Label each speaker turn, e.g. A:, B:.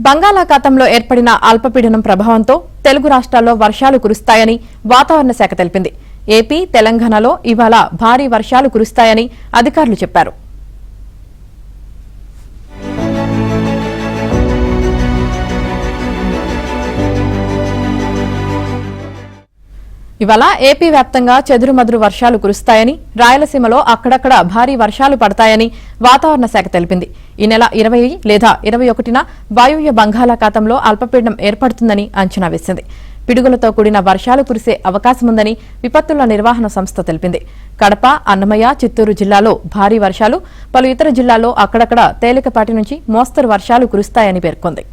A: బంగాళాఖాతంలో ఏర్పడిన అల్పపీడనం ప్రభావంతో తెలుగు రాష్ట్రాల్లో వర్షాలు కురుస్తాయని వాతావరణ శాఖ తెలిపింది. ఏపీ, తెలంగాణలో ఇవాళ భారీ వర్షాలు కురుస్తాయని అధికారులు చెప్పారు. ఇవాళ ఏపీ వ్యాప్తంగా చెదురుమదురు వర్షాలు కురుస్తాయని, రాయలసీమలో అక్కడక్కడ భారీ వర్షాలు పడతాయని వాతావరణ శాఖ తెలిపింది. ఈ నెల 20 లేదా 21న వాయువ్య బంగాళాఖాతంలో అల్పపీడనం ఏర్పడుతుందని అంచనా వేసింది. పిడుగులతో కూడిన వర్షాలు కురిసే అవకాశముందని విపత్తుల నిర్వహణ సంస్థ తెలిపింది. కడప, అన్నమయ్య, చిత్తూరు జిల్లాలో భారీ వర్షాలు, పలు ఇతర జిల్లాల్లో అక్కడక్కడ తేలికపాటి నుంచి మోస్తరు వర్షాలు కురుస్తాయని పేర్కొంది.